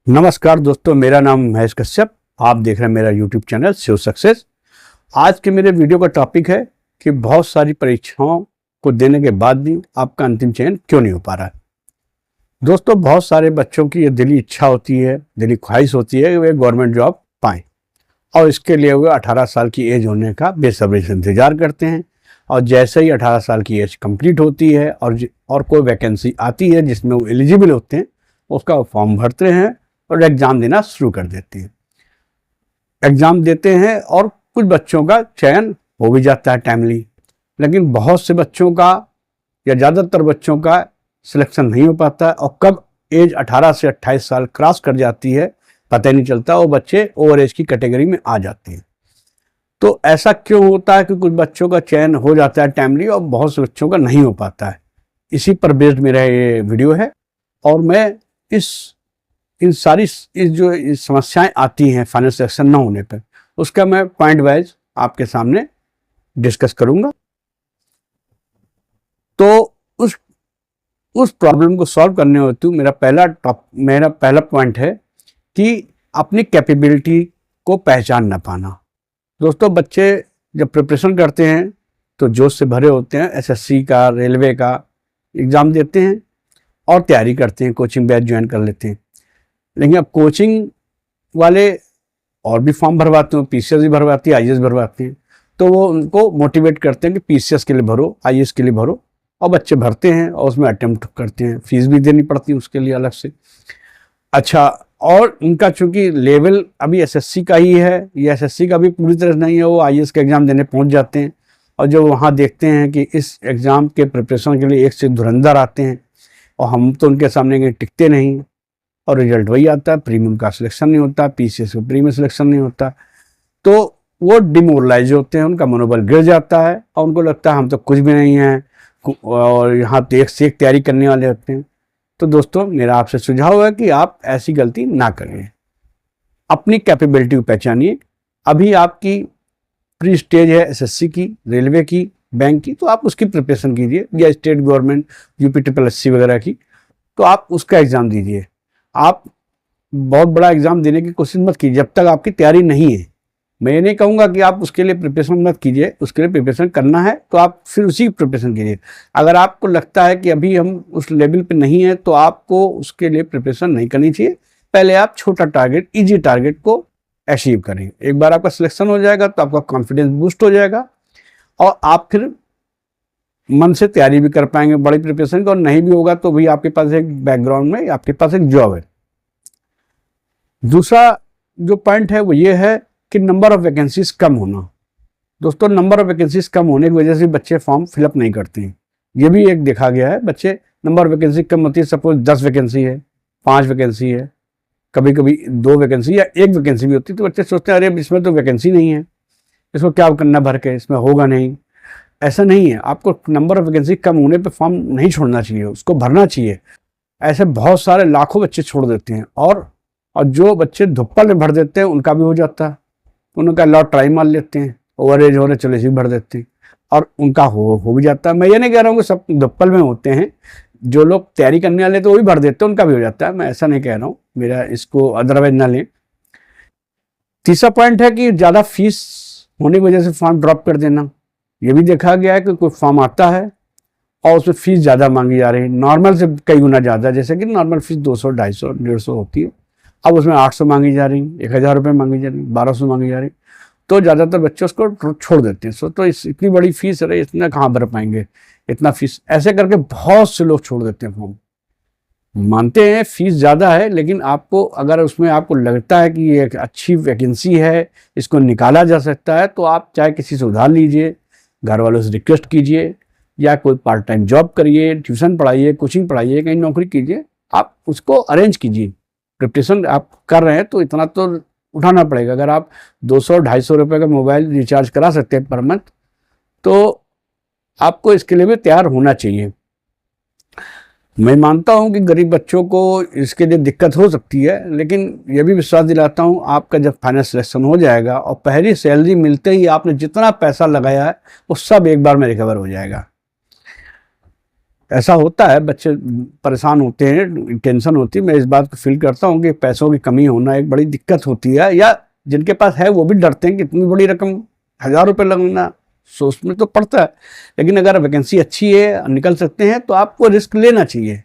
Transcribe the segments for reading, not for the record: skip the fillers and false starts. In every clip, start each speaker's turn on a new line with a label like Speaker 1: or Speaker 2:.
Speaker 1: नमस्कार दोस्तों, मेरा नाम महेश कश्यप। आप देख रहे हैं मेरा यूट्यूब चैनल शिव सक्सेस। आज के मेरे वीडियो का टॉपिक है कि बहुत सारी परीक्षाओं को देने के बाद भी आपका अंतिम चयन क्यों नहीं हो पा रहा है। दोस्तों, बहुत सारे बच्चों की ये दिली इच्छा होती है, दिली ख्वाहिश होती है कि वे गवर्नमेंट जॉब पाएँ और इसके लिए वे 18 साल की एज होने का बेसब्री से इंतजार करते हैं। और जैसे ही 18 साल की एज कंप्लीट होती है और कोई वैकेंसी आती है जिसमें वो एलिजिबल होते हैं, उसका फॉर्म भरते हैं और एग्ज़ाम देना शुरू कर देते हैं। एग्ज़ाम देते हैं और कुछ बच्चों का चयन हो भी जाता है टाइमली, लेकिन बहुत से बच्चों का या ज़्यादातर बच्चों का सिलेक्शन नहीं हो पाता और कब एज 18 से 28 साल क्रॉस कर जाती है पता ही नहीं चलता। वो बच्चे ओवर एज की कैटेगरी में आ जाते हैं। तो ऐसा क्यों होता है कि कुछ बच्चों का चयन हो जाता है टाइमली और बहुत से बच्चों का नहीं हो पाता है? इसी पर बेस्ड मेरा ये वीडियो है और मैं इन जो समस्याएं आती हैं फाइनल सिलेक्शन ना होने पर, उसका मैं पॉइंट वाइज आपके सामने डिस्कस करूंगा। तो उस प्रॉब्लम को सॉल्व करने हेतु मेरा पहला पॉइंट है कि अपनी कैपेबिलिटी को पहचान ना पाना। दोस्तों, बच्चे जब प्रिपरेशन करते हैं तो जोश से भरे होते हैं, एसएससी का, रेलवे का एग्ज़ाम देते हैं और तैयारी करते हैं, कोचिंग बैच ज्वाइन कर लेते हैं। लेकिन अब कोचिंग वाले और भी फॉर्म भरवाते हैं, पीसीएस भी भरवाती है, आईएएस भरवाते हैं, तो वो उनको मोटिवेट करते हैं कि पीसीएस के लिए भरो, आईएएस के लिए भरो, और बच्चे भरते हैं और उसमें अटेम्प्ट करते हैं। फीस भी देनी पड़ती है उसके लिए अलग से। अच्छा, और उनका चूंकि लेवल अभी एसएससी का ही है, या एसएससी का भी पूरी तरह नहीं है, वो आईएएस का एग्ज़ाम देने पहुंच जाते हैं और जो वहाँ देखते हैं कि इस एग्ज़ाम के प्रिपरेशन के लिए एक से धुरंधर आते हैं और हम तो उनके सामने कहीं टिकते नहीं और रिजल्ट वही आता है, प्रीमियम का सिलेक्शन नहीं होता, पीसीएस का प्रीमियम सिलेक्शन नहीं होता, तो वो डिमोरलाइज होते हैं, उनका मनोबल गिर जाता है और उनको लगता है हम तो कुछ भी नहीं हैं और यहाँ तो एक से एक तैयारी करने वाले होते हैं। तो दोस्तों, मेरा आपसे सुझाव है कि आप ऐसी गलती ना करें, अपनी कैपेबिलिटी को पहचानिए। अभी आपकी प्री स्टेज है एसएससी की, रेलवे की, बैंक की, तो आप उसकी प्रिपरेशन कीजिए, या स्टेट गवर्नमेंट यूपीट्रिपलएससी वगैरह की, तो आप उसका एग्ज़ाम दीजिए। आप बहुत बड़ा एग्ज़ाम देने की कोशिश मत कीजिए जब तक आपकी तैयारी नहीं है। मैं ये नहीं कहूँगा कि आप उसके लिए प्रिपरेशन मत कीजिए, उसके लिए प्रिपरेशन करना है तो आप फिर उसी की प्रिपरेशन कीजिए। अगर आपको लगता है कि अभी हम उस लेवल पे नहीं है तो आपको उसके लिए प्रिपरेशन नहीं करनी चाहिए। पहले आप छोटा टारगेट, ईजी टारगेट को अचीव करें। एक बार आपका सिलेक्शन हो जाएगा तो आपका कॉन्फिडेंस बूस्ट हो जाएगा और आप फिर मन से तैयारी भी कर पाएंगे बड़ी प्रिपरेशन की, और नहीं भी होगा तो भी आपके पास एक बैकग्राउंड में आपके पास एक जॉब है। दूसरा जो पॉइंट है वो ये है कि नंबर ऑफ वैकेंसीज कम होना। दोस्तों, नंबर ऑफ वैकेंसीज कम होने की वजह से बच्चे फॉर्म फिलअप नहीं करते हैं। ये भी एक देखा गया है, बच्चे नंबर ऑफ वैकेंसी कम होती है। सपोज 10 वैकेंसी है, 5 वैकेंसी है, कभी कभी 2 वैकेंसी या 1 वैकेंसी भी होती है, तो बच्चे सोचते हैं अरे इसमें तो वैकेंसी नहीं है, इसको क्या करना भर के, इसमें होगा नहीं। ऐसा नहीं है, आपको नंबर ऑफ वैकेंसी कम होने पे फॉर्म नहीं छोड़ना चाहिए, उसको भरना चाहिए। ऐसे बहुत सारे लाखों बच्चे छोड़ देते हैं और जो बच्चे धुप्पल में भर देते हैं उनका भी हो जाता है। उनका लॉट ट्राई मार लेते हैं, ओवर एज हो रहे चले इसी भर देते हैं और उनका हो भी जाता है। मैं ये नहीं कह रहा हूँ कि सब धुप्पल में होते हैं, जो लोग तैयारी करने वाले तो वो भी भर देते हैं, उनका भी हो जाता है। मैं ऐसा नहीं कह रहा हूँ, मेरा इसको अदरवाइज ना लें। तीसरा पॉइंट है कि ज़्यादा फीस होने की वजह से फॉर्म ड्रॉप कर देना। ये भी देखा गया है कि कोई फॉर्म आता है और उसमें फीस ज़्यादा मांगी जा रही है, नॉर्मल से कई गुना ज़्यादा। जैसे कि नॉर्मल फीस 200, 250, 150 होती है, अब उसमें 800 मांगी जा रही, 1000 रुपये मांगी जा रही, 1200 मांगी जा रही, तो ज़्यादातर बच्चे उसको छोड़ देते हैं। तो इतनी बड़ी फीस है, इतना कहाँ भर पाएंगे इतना फीस, ऐसे करके बहुत से लोग छोड़ देते हैं फॉर्म। मानते हैं फीस ज़्यादा है, लेकिन आपको अगर उसमें आपको लगता है कि ये एक अच्छी वैकेंसी है, इसको निकाला जा सकता है, तो आप चाहे किसी से उधार लीजिए, घर वालों से रिक्वेस्ट कीजिए, या कोई पार्ट टाइम जॉब करिए, ट्यूशन पढ़ाइए, कोचिंग पढ़ाइए, कहीं नौकरी कीजिए, आप उसको अरेंज कीजिए। प्रिपरेशन आप कर रहे हैं तो इतना तो उठाना पड़ेगा। अगर आप 200-250 रुपये का मोबाइल रिचार्ज करा सकते हैं पर मंथ, तो आपको इसके लिए भी तैयार होना चाहिए। मैं मानता हूं कि गरीब बच्चों को इसके लिए दिक्कत हो सकती है, लेकिन यह भी विश्वास दिलाता हूं आपका जब फाइनल सिलेक्शन हो जाएगा और पहली सैलरी मिलते ही आपने जितना पैसा लगाया है वो सब एक बार में रिकवर हो जाएगा। ऐसा होता है, बच्चे परेशान होते हैं, टेंशन होती है। मैं इस बात को फील करता हूँ कि पैसों की कमी होना एक बड़ी दिक्कत होती है, या जिनके पास है वो भी डरते हैं कि इतनी बड़ी रकम 1000 रुपये लगना, सोच में तो पड़ता है। लेकिन अगर वैकेंसी अच्छी है, निकल सकते हैं, तो आपको रिस्क लेना चाहिए।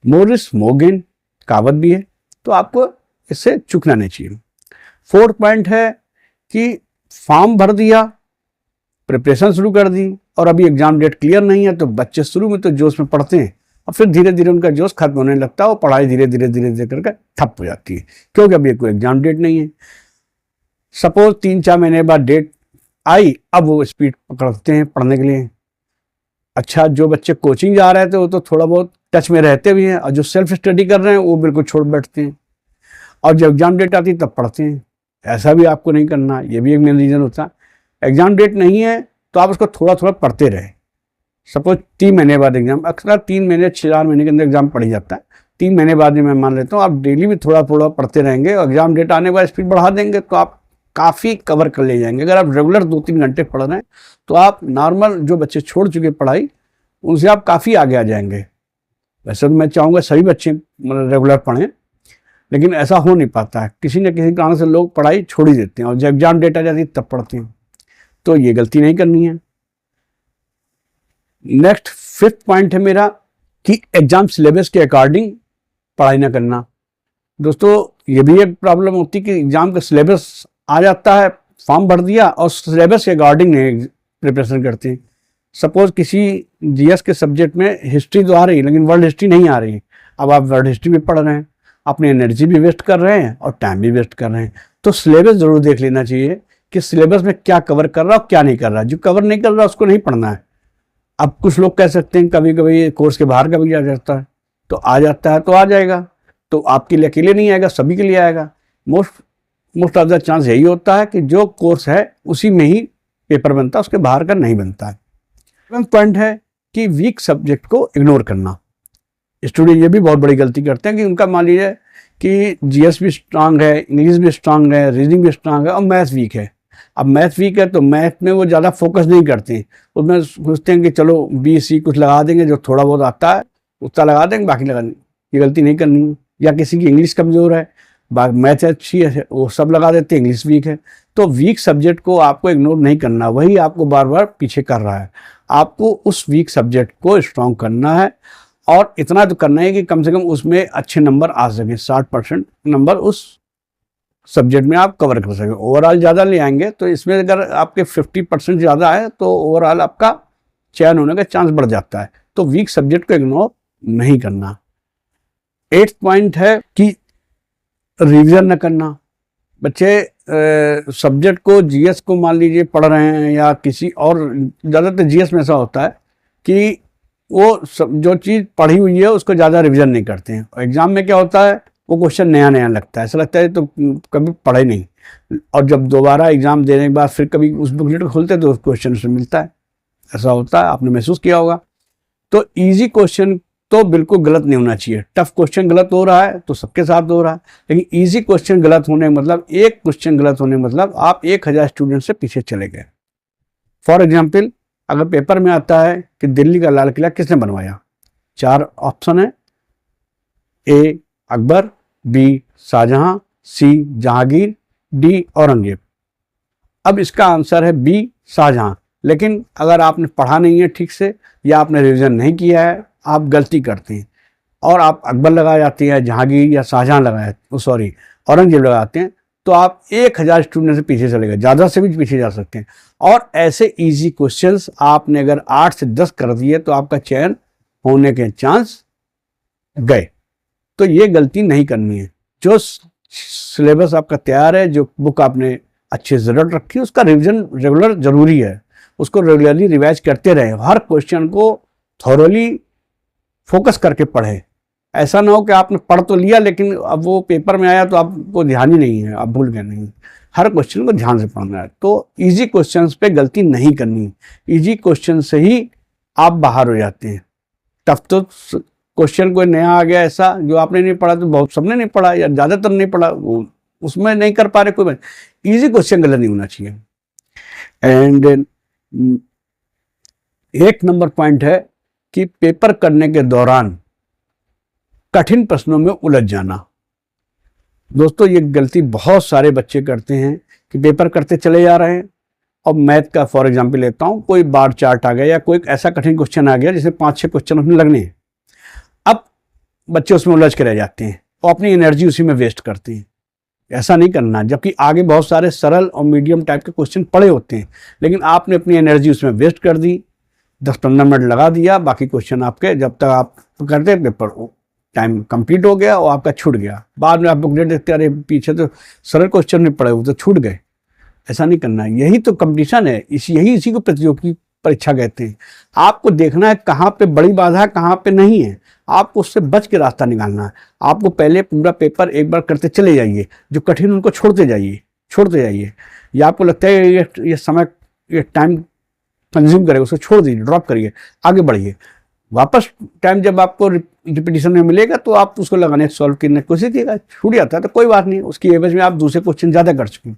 Speaker 1: मोर रिस्क मोर गेन कहावत भी है, तो आपको इससे चूकना नहीं चाहिए। 4th पॉइंट है कि फॉर्म भर दिया, प्रिपरेशन शुरू कर दी, और अभी एग्जाम डेट क्लियर नहीं है, तो बच्चे शुरू में तो जोश में पढ़ते हैं और फिर धीरे धीरे उनका जोश खत्म होने लगता है और पढ़ाई धीरे धीरे धीरे धीरे करके ठप हो जाती है, क्योंकि अभी कोई एग्जाम डेट नहीं है। सपोज 3-4 महीने बाद डेट आई, अब वो स्पीड पकड़ते हैं पढ़ने के लिए। अच्छा, जो बच्चे कोचिंग जा रहे थे वो तो थोड़ा बहुत टच में रहते भी हैं, और जो सेल्फ स्टडी कर रहे हैं वो बिल्कुल छोड़ बैठते हैं, और जब एग्जाम डेट आती है तब पढ़ते हैं। ऐसा भी आपको नहीं करना, ये भी एक मेन रीज़न होता है। एग्जाम डेट नहीं है तो आप उसको थोड़ा थोड़ा पढ़ते रहे। सपोज 3 महीने बाद एग्जाम, अक्सर 3 महीने 4 महीने के अंदर एग्जाम पढ़ जाता है, 3 महीने बाद ही मैं मान लेता हूँ आप डेली भी थोड़ा थोड़ा पढ़ते रहेंगे, और एग्जाम डेट आने के बाद स्पीड बढ़ा देंगे तो आप काफ़ी कवर कर ले जाएंगे। अगर आप रेगुलर 2-3 घंटे पढ़ रहे हैं तो आप नॉर्मल जो बच्चे छोड़ चुके पढ़ाई, उनसे आप काफ़ी आगे आ जाएंगे। वैसे तो मैं चाहूँगा सभी बच्चे मतलब रेगुलर पढ़ें, लेकिन ऐसा हो नहीं पाता है, किसी न किसी कारण से लोग पढ़ाई छोड़ ही देते हैं, और जब एग्जाम डेट आ जाती है तब पढ़ते हैं। तो ये गलती नहीं करनी है। नेक्स्ट 5th पॉइंट है मेरा कि एग्जाम सिलेबस के अकॉर्डिंग पढ़ाई ना करना। दोस्तों, ये भी एक प्रॉब्लम होती है कि एग्जाम का सिलेबस आ जाता है, फॉर्म भर दिया और सिलेबस के अकॉर्डिंग नहीं प्रिपरेशन करते हैं। सपोज किसी जीएस के सब्जेक्ट में हिस्ट्री तो आ रही है, लेकिन वर्ल्ड हिस्ट्री नहीं आ रही है। अब आप वर्ल्ड हिस्ट्री भी पढ़ रहे हैं, अपनी एनर्जी भी वेस्ट कर रहे हैं और टाइम भी वेस्ट कर रहे हैं। तो सिलेबस जरूर देख लेना चाहिए कि सिलेबस में क्या कवर कर रहा है और क्या नहीं कर रहा है। जो कवर नहीं कर रहा उसको नहीं पढ़ना है। अब कुछ लोग कह सकते हैं कभी कभी कोर्स के बाहर का भी आ जाता है, तो आ जाता है तो आ जाएगा, तो आपके लिए अकेले नहीं आएगा, सभी के लिए आएगा। मोस्ट ऑफ द चांस यही होता है कि जो कोर्स है उसी में ही पेपर बनता है, उसके बाहर का नहीं बनता है। 7th पॉइंट है कि वीक सब्जेक्ट को इग्नोर करना। स्टूडेंट ये भी बहुत बड़ी गलती करते हैं कि उनका मान लीजिए कि जीएस भी स्ट्रांग है, इंग्लिश भी स्ट्रांग है, रीजनिंग भी स्ट्रांग है, और मैथ वीक है। अब मैथ वीक है तो मैथ में वो ज़्यादा फोकस नहीं करते हैं, उसमें सोचते हैं कि चलो BC कुछ लगा देंगे, जो थोड़ा बहुत आता है उतना लगा देंगे, बाकी लगा देंगे। ये गलती नहीं करनी है। या किसी की इंग्लिश कमज़ोर है, मैथ अच्छी है, वो सब लगा देते हैं, इंग्लिश वीक है। तो वीक सब्जेक्ट को आपको इग्नोर नहीं करना, वही आपको बार बार पीछे कर रहा है। आपको उस वीक सब्जेक्ट को स्ट्रॉन्ग करना है, और इतना तो करना है कि कम से कम उसमें अच्छे नंबर आ सकें, 60% नंबर उस सब्जेक्ट में आप कवर कर सकें। ओवरऑल ज़्यादा ले आएंगे तो इसमें अगर आपके 50% ज़्यादा है तो ओवरऑल आपका चयन होने का चांस बढ़ जाता है। तो वीक सब्जेक्ट को इग्नोर नहीं करना। 8th पॉइंट है कि रिवीजन न करना। बच्चे सब्जेक्ट को, जीएस को मान लीजिए पढ़ रहे हैं, या किसी और, ज़्यादातर जीएस में ऐसा होता है कि वो जो चीज़ पढ़ी हुई है उसको ज़्यादा रिवीजन नहीं करते हैं। और एग्जाम में क्या होता है, वो क्वेश्चन नया नया लगता है, ऐसा लगता है तो कभी पढ़े नहीं, और जब दोबारा एग्जाम देने के बाद फिर कभी उस बुकलेट को खोलते तो उस क्वेश्चन से मिलता है। ऐसा होता है, आपने महसूस किया होगा। तो इजी क्वेश्चन तो बिल्कुल गलत नहीं होना चाहिए। टफ क्वेश्चन गलत हो रहा है तो सबके साथ हो रहा है, लेकिन इजी क्वेश्चन गलत होने मतलब, एक क्वेश्चन गलत होने मतलब आप 1000 स्टूडेंट से पीछे चले गए। फॉर एग्जाम्पल, अगर पेपर में आता है कि दिल्ली का लाल किला किसने बनवाया, 4 ऑप्शन है, A Akbar, B Shahjahan, C Jahangir, D Aurangzeb. अब इसका आंसर है B शाहजहां। लेकिन अगर आपने पढ़ा नहीं है ठीक से, या आपने रिवीजन नहीं किया है, आप गलती करते हैं और आप अकबर लगा जाते हैं, जहांगीर या शाहजहां औरंगजेब लगाते हैं, तो आप 1000 स्टूडेंट से पीछे चले गए, ज़्यादा से भी पीछे जा सकते हैं। और ऐसे इजी क्वेश्चंस आपने अगर 8 से 10 कर दिए तो आपका चयन होने के चांस गए। तो ये गलती नहीं करनी है। जो सिलेबस आपका तैयार है, जो बुक आपने अच्छे से रिजल्ट रखी है, उसका रिवीजन रेगुलर जरूरी है। उसको रेगुलरली रिवाइज करते रहे, हर क्वेश्चन को थॉरोली फोकस करके पढ़े। ऐसा ना हो कि आपने पढ़ तो लिया लेकिन अब वो पेपर में आया तो आपको ध्यान ही नहीं है, आप भूल गए। नहीं, हर क्वेश्चन को ध्यान से पढ़ना है। तो इजी क्वेश्चंस पे गलती नहीं करनी। इजी क्वेश्चन से ही आप बाहर हो जाते हैं। टफ तो क्वेश्चन कोई नया आ गया ऐसा जो आपने नहीं पढ़ा, तो बहुत सबने नहीं पढ़ा या ज़्यादातर नहीं पढ़ा, वो उसमें नहीं कर पा रहे कोई। इजी क्वेश्चन गलत नहीं होना चाहिए। एंड 1 नंबर पॉइंट है कि पेपर करने के दौरान कठिन प्रश्नों में उलझ जाना। दोस्तों ये गलती बहुत सारे बच्चे करते हैं कि पेपर करते चले जा रहे हैं और मैथ का फॉर एग्जाम्पल लेता हूँ, कोई बार चार्ट आ गया या कोई ऐसा कठिन क्वेश्चन आ गया जिसे 5-6 क्वेश्चन उसमें लगने हैं। अब बच्चे उसमें उलझ के रह जाते हैं और अपनी एनर्जी उसी में वेस्ट करते हैं। ऐसा नहीं करना, जबकि आगे बहुत सारे सरल और मीडियम टाइप के क्वेश्चन पड़े होते हैं, लेकिन आपने अपनी एनर्जी उसमें वेस्ट कर दी, 10-15 मिनट लगा दिया, बाकी क्वेश्चन आपके जब तक आप करते पेपर टाइम कंप्लीट हो गया और आपका छूट गया। बाद में आप बुकलेट देखते अरे पीछे तो सरल क्वेश्चन नहीं पड़े, वो तो छूट गए। ऐसा नहीं करना, यही तो कंपटीशन है, इसी को प्रतियोगी परीक्षा कहते हैं। आपको देखना है कहाँ पे बड़ी बाधा है, कहाँ पे नहीं है, आपको उससे बच के रास्ता निकालना है। आपको पहले पूरा पेपर एक बार करते चले जाइए, जो कठिन उनको छोड़ते जाइए। या आपको लगता है ये समय ये टाइम कंज्यूम करेगा, उसको छोड़ दीजिए, ड्रॉप करिए, आगे बढ़िए। वापस टाइम जब आपको रिपीटिशन में मिलेगा तो आप उसको लगाने सॉल्व करने की कोशिश कीजिएगा। छूट जाता है तो कोई बात नहीं, उसकी एवज में आप दूसरे क्वेश्चन ज़्यादा कर चुके हैं।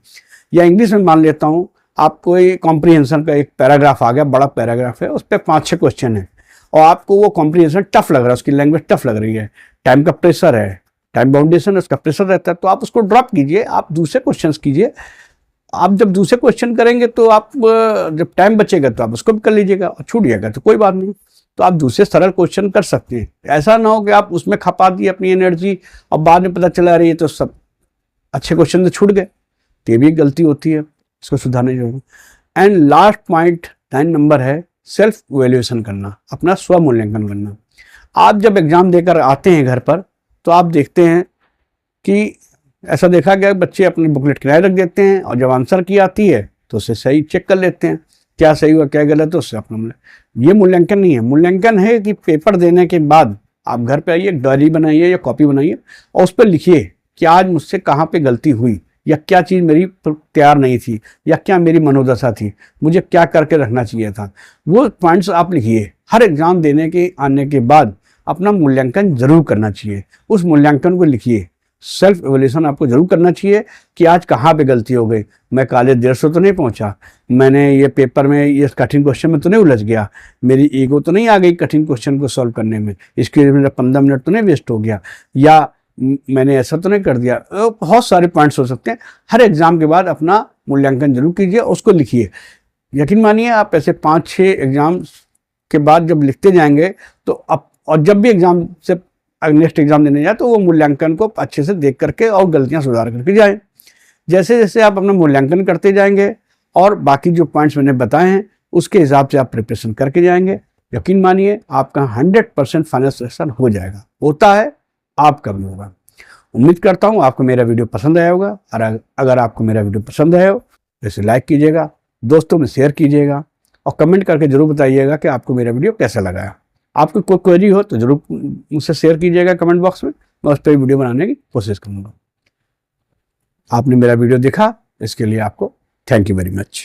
Speaker 1: या इंग्लिश में मान लेता हूँ, आपको कॉम्प्रिहेंशन का एक पैराग्राफ आ गया, बड़ा पैराग्राफ है, उस पर 5-6 क्वेश्चन है और आपको वो कॉम्प्रिहेंशन टफ लग रहा है, उसकी लैंग्वेज टफ लग रही है, टाइम का प्रेशर है, टाइम बाउंडेशन उसका प्रेशर रहता है, तो आप उसको ड्रॉप कीजिए, आप दूसरे क्वेश्चन कीजिए। आप जब दूसरे क्वेश्चन करेंगे तो आप जब टाइम बचेगा तो आप उसको भी कर लीजिएगा, और छूट जाएगा तो कोई बात नहीं, तो आप दूसरे सरल क्वेश्चन कर सकते हैं। ऐसा ना हो कि आप उसमें खपा दिए अपनी एनर्जी और बाद में पता चला रही है तो सब अच्छे क्वेश्चन तो छूट गए। तो ये भी गलती होती है, इसको सुधारने जरूरी। एंड लास्ट पॉइंट 9 नंबर है सेल्फ इवैल्यूएशन करना, अपना स्व मूल्यांकन करना। आप जब एग्जाम देकर आते हैं घर पर तो आप देखते हैं कि ऐसा देखा गया बच्चे अपनी बुकलेट किराए रख देते हैं और जब आंसर की आती है तो उसे सही चेक कर लेते हैं, क्या सही हुआ क्या गलत है, उससे अपना ये मूल्यांकन नहीं है। मूल्यांकन है कि पेपर देने के बाद आप घर पे आइए, डायरी बनाइए या कॉपी बनाइए और उस पर लिखिए कि आज मुझसे कहाँ पे गलती हुई, या क्या चीज़ मेरी तैयार नहीं थी, या क्या मेरी मनोदशा थी, मुझे क्या करके रखना चाहिए था। वो पॉइंट्स आप लिखिए। हर एग्जाम देने के आने के बाद अपना मूल्यांकन जरूर करना चाहिए, उस मूल्यांकन को लिखिए। सेल्फ एवल्यूशन आपको जरूर करना चाहिए कि आज कहाँ पे गलती हो गई, मैं कॉलेज देर से तो नहीं पहुँचा, मैंने ये पेपर में ये कठिन क्वेश्चन में तो नहीं उलझ गया, मेरी ईगो तो नहीं आ गई कठिन क्वेश्चन को सॉल्व करने में, इसके लिए मेरा 15 मिनट तो नहीं वेस्ट हो गया, या मैंने ऐसा तो नहीं कर दिया। बहुत सारे पॉइंट्स हो सकते हैं। हर एग्जाम के बाद अपना मूल्यांकन जरूर कीजिए, उसको लिखिए। यकीन मानिए आप ऐसे 5-6 एग्जाम के बाद जब लिखते जाएंगे तो अब, और जब भी एग्जाम से नेक्स्ट एग्जाम देने जाए तो वो मूल्यांकन को अच्छे से देख करके और गलतियां सुधार करके जाएं। जैसे जैसे आप अपना मूल्यांकन करते जाएंगे और बाकी जो पॉइंट्स मैंने बताए हैं उसके हिसाब से आप प्रिपरेशन करके जाएंगे, यकीन मानिए आपका 100% फाइनल सिलेक्शन हो जाएगा। होता है, आपका भी होगा। उम्मीद करता हूँ आपको मेरा वीडियो पसंद आया होगा, और अगर आपको मेरा वीडियो पसंद आया हो तो इसे लाइक कीजिएगा, दोस्तों में शेयर कीजिएगा और कमेंट करके जरूर बताइएगा कि आपको मेरा वीडियो कैसा लगा। आपको कोई क्वेरी हो तो जरूर मुझसे शेयर कीजिएगा कमेंट बॉक्स में, मैं उस पर वीडियो बनाने की कोशिश करूँगा। आपने मेरा वीडियो देखा इसके लिए आपको थैंक यू वेरी मच।